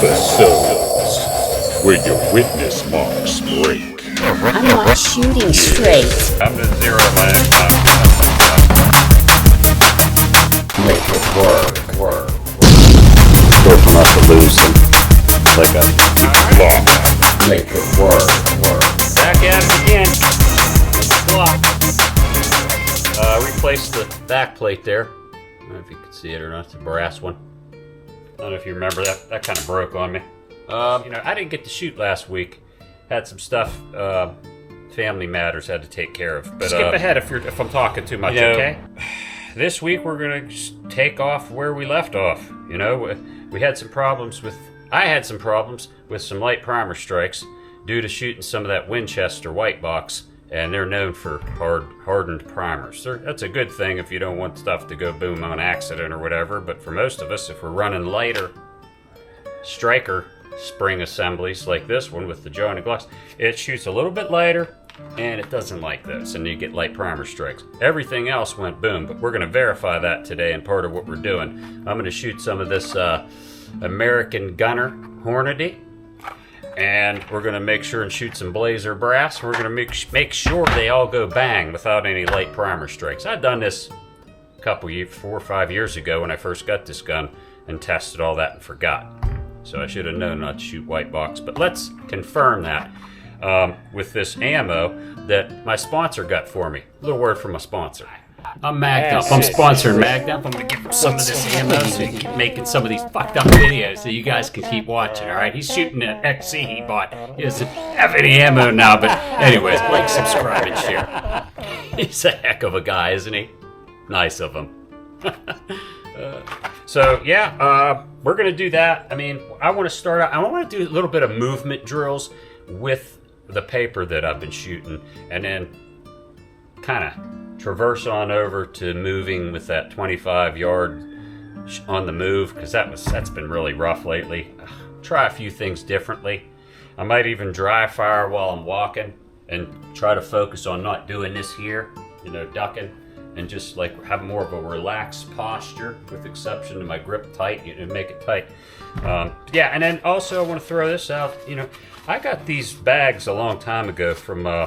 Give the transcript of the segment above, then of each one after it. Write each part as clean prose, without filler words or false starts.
episodes where your witness marks break. I'm not shooting straight. I'm to zero my next time. Make it work. Careful not to lose them. Like a Glock. Make it work. Back at it again. Glock. Replaced the back plate there. I don't know if you can see it or not. It's a brass one. I don't know if you remember that. That kind of broke on me. I didn't get to shoot last week. Had some stuff, family matters had to take care of. But skip ahead if I'm talking too much, okay? This week we're gonna just take off where we left off. We had some problems I had some problems with some light primer strikes due to shooting some of that Winchester white box, and they're known for hardened primers. That's a good thing if you don't want stuff to go boom on accident or whatever, but for most of us, if we're running lighter striker spring assemblies like this one with the jointed Glocks, it shoots a little bit lighter and it doesn't like this, and you get light primer strikes. Everything else went boom, but we're going to verify that today, and part of what we're doing, I'm going to shoot some of this American Gunner Hornady, and we're going to make sure and shoot some Blazer brass. We're going to make sure they all go bang without any light primer strikes. I've done this a couple years, 4 or 5 years ago when I first got this gun and tested all that and forgot. So I should have known not to shoot white box. But let's confirm that with this ammo that my sponsor got for me. A little word from my sponsor. I'm Magged Up. I'm sponsoring Magged Up. I'm going to give him some of this ammo so he can keep making some of these fucked up videos so you guys can keep watching, alright? He's shooting an XC he bought. He doesn't have any ammo now, but anyways, like, subscribe, and share. He's a heck of a guy, isn't he? Nice of him. We're going to do that. I mean, I want to start out, I want to do a little bit of movement drills with the paper that I've been shooting, and then kind of traverse on over to moving with that 25 yard on the move, because that's been really rough lately. Try a few things differently. I might even dry fire while I'm walking and try to focus on not doing this here, ducking, and just like have more of a relaxed posture, with exception to my grip tight, make it tight. And then also I want to throw this out. I got these bags a long time ago from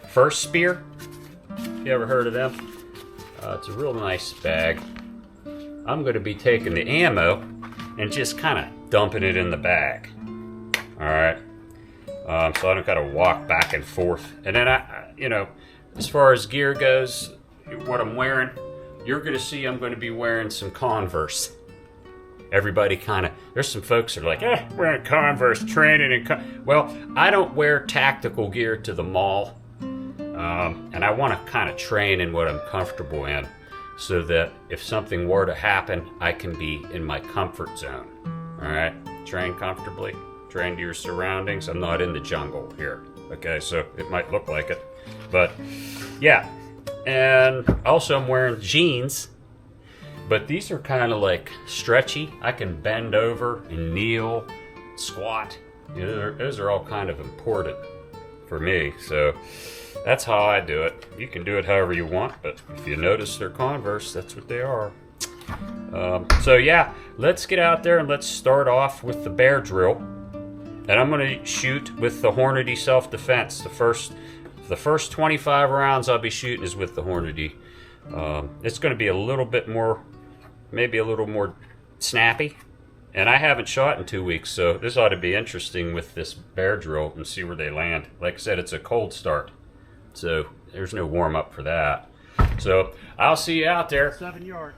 First Spear. You ever heard of them? It's a real nice bag. I'm going to be taking the ammo and just kind of dumping it in the bag. Alright. So I don't got to walk back and forth. And then as far as gear goes, what I'm wearing, you're going to see I'm going to be wearing some Converse. Everybody there's some folks that are like, wearing Converse, training well, I don't wear tactical gear to the mall. And I want to kind of train in what I'm comfortable in, so that if something were to happen, I can be in my comfort zone. Alright? Train comfortably. Train to your surroundings. I'm not in the jungle here. Okay, so it might look like it. But, yeah. And also I'm wearing jeans. But these are kind of like stretchy. I can bend over and kneel, squat. Those are all kind of important for me. So that's how I do it. You can do it however you want, but if you notice they're Converse, that's what they are. Let's get out there and let's start off with the Baer Drill. And I'm going to shoot with the Hornady self-defense. The first 25 rounds I'll be shooting is with the Hornady. It's going to be a little bit more, maybe a little more snappy. And I haven't shot in 2 weeks, so this ought to be interesting with this Baer Drill and see where they land. Like I said, it's a cold start, so there's no warm-up for that. So I'll see you out there. 7 yards.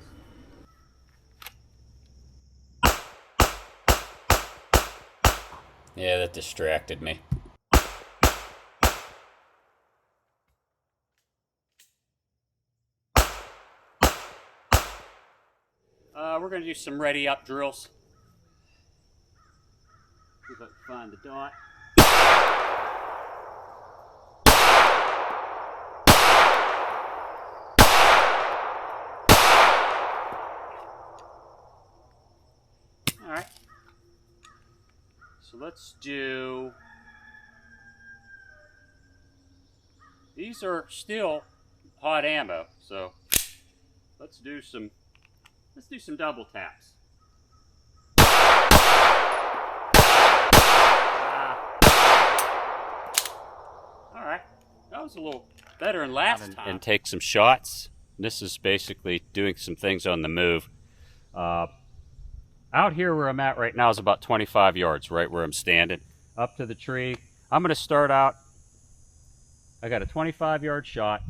Yeah, that distracted me. We're going to do some ready-up drills. See if I can find the dot. Alright. So let's do... These are still hot ammo, so let's do some double taps. was a little better than last time. And take some shots. This is basically doing some things on the move. Out here where I'm at right now is about 25 yards, right where I'm standing. Up to the tree. I'm going to start out. I got a 25-yard shot.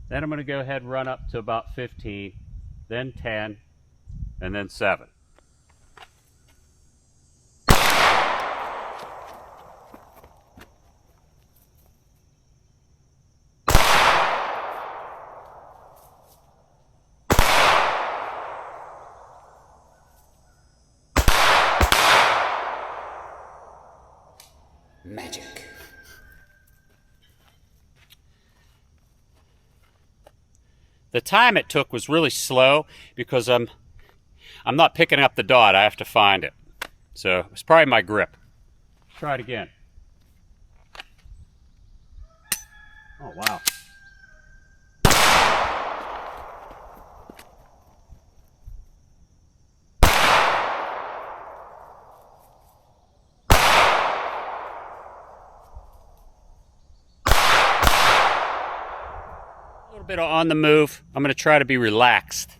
Then I'm going to go ahead and run up to about 15, then 10, and then 7. Magic. The time it took was really slow because I'm not picking up the dot. I have to find it. So it's probably my grip. Try it again. Oh, wow. A little bit on the move. I'm going to try to be relaxed.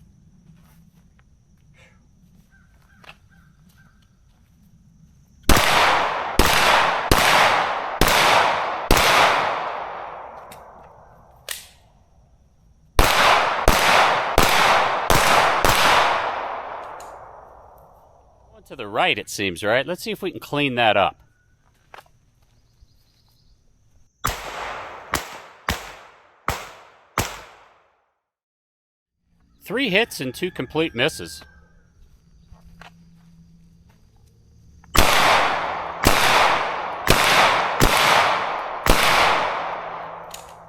Going to the right, it seems, right? Let's see if we can clean that up. Three hits and 2 complete misses.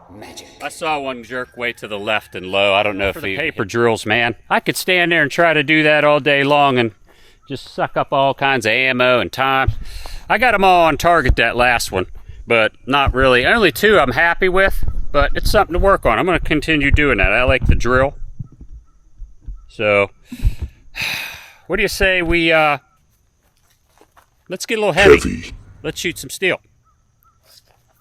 Magic. I saw one jerk way to the left and low. I don't know if he paper drills, man. I could stand there and try to do that all day long and just suck up all kinds of ammo and time. I got them all on target that last one, but not really. Only 2 I'm happy with, but it's something to work on. I'm going to continue doing that. I like the drill. So, what do you say we, let's get a little heavy. Let's shoot some steel.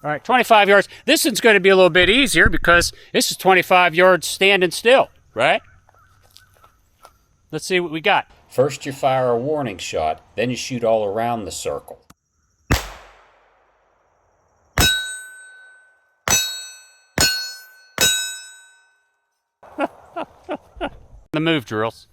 All right, 25 yards. This one's going to be a little bit easier because this is 25 yards standing still, right? Let's see what we got. First you fire a warning shot, then you shoot all around the circle. The move drills.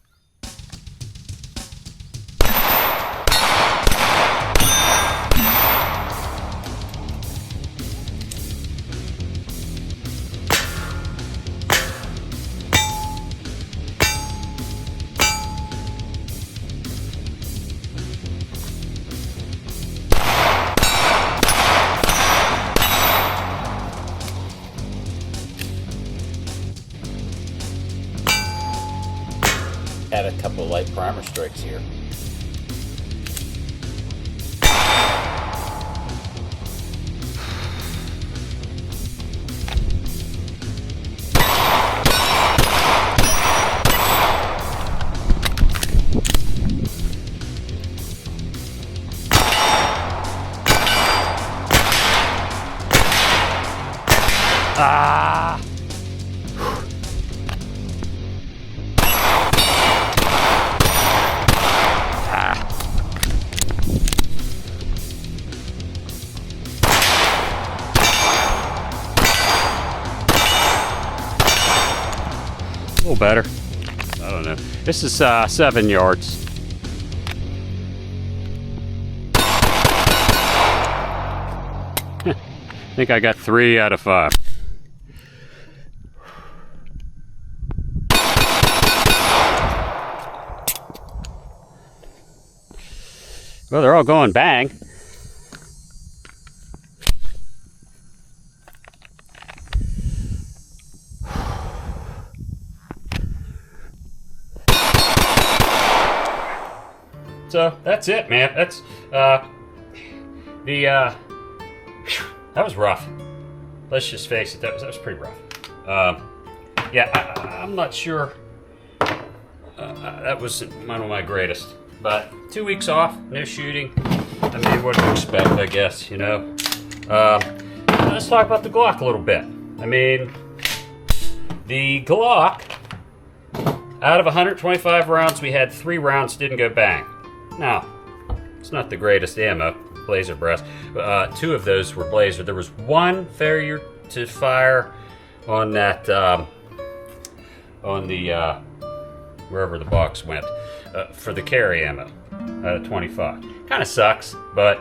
Had a couple of light primer strikes here. Ah! A little better. I don't know. This is 7 yards. I think I got 3 out of 5. Well, they're all going bang. So that's it, man. That's that was rough. Let's just face it. That was pretty rough. Yeah, I'm not sure. That wasn't one of my greatest. But 2 weeks off, no shooting. I mean, what to expect, I guess. You know. let's talk about the Glock a little bit. I mean, the Glock, out of 125 rounds, we had 3 rounds didn't go bang. Now, it's not the greatest ammo, blazer brass. 2 of those were blazer. There was 1 failure to fire on that, on the, wherever the box went, for the carry ammo out of 25. Kind of sucks, but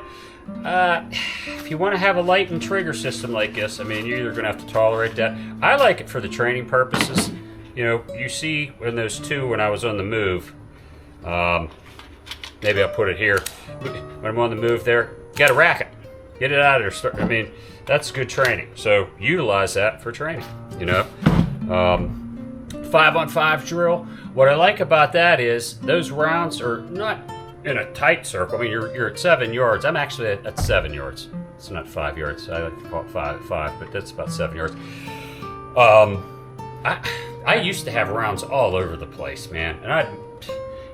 if you want to have a light and trigger system like this, I mean, you're either going to have to tolerate that. I like it for the training purposes. You know, you see in those 2 when I was on the move, maybe I'll put it here. When I'm on the move there, got a racket. Get it out of there. I mean, that's good training. So utilize that for training, you know. 5-on-5 drill. What I like about that is those rounds are not in a tight circle. I mean, you're at 7 yards. I'm actually at 7 yards. It's not 5 yards. I like to call it 5 at 5, but that's about 7 yards. I used to have rounds all over the place, man. And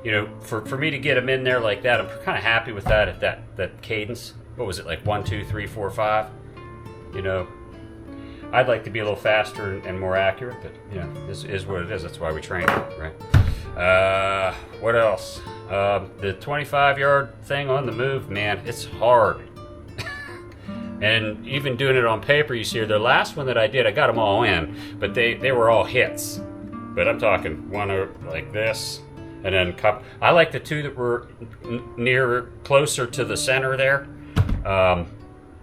you know, for me to get them in there like that, I'm kind of happy with that at that cadence. What was it, like 1, 2, 3, 4, 5? You know, I'd like to be a little faster and more accurate, but you know, this is what it is. That's why we train, right? What else? The 25-yard thing on the move, man, it's hard. And even doing it on paper, you see, the last one that I did, I got them all in, but they were all hits. But I'm talking one like this, and then I like the 2 that were closer to the center there.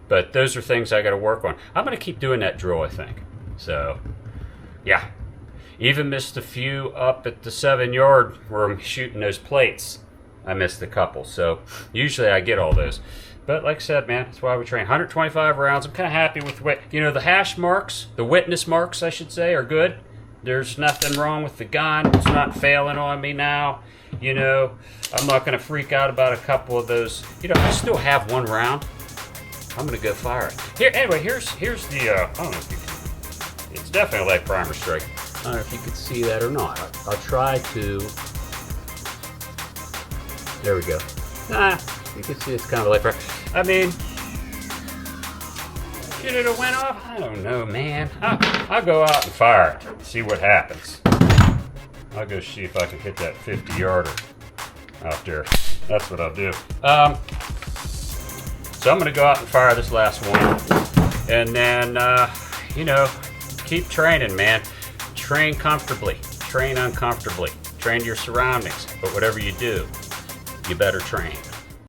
But those are things I got to work on. I'm going to keep doing that drill, I think. So, yeah. Even missed a few up at the 7-yard where I'm shooting those plates. I missed a couple. So, usually I get all those. But like I said, man, that's why we train. 125 rounds. I'm kind of happy with what, you know, the hash marks, the witness marks, I should say, are good. There's nothing wrong with the gun. It's not failing on me now. You know, I'm not going to freak out about a couple of those. You know, I still have 1 round. I'm going to go fire it. Here, anyway, here's the, I don't know if you can, it's definitely a lead primer strike. I don't know if you could see that or not. I'll try to, there we go. You can see it's kind of a lead primer. I mean, should it have went off? I don't know, man. I'll go out and fire it, see what happens. I'll go see if I can hit that 50-yarder out there. That's what I'll do. So I'm going to go out and fire this last one. And then, you know, keep training, man. Train comfortably. Train uncomfortably. Train your surroundings. But whatever you do, you better train.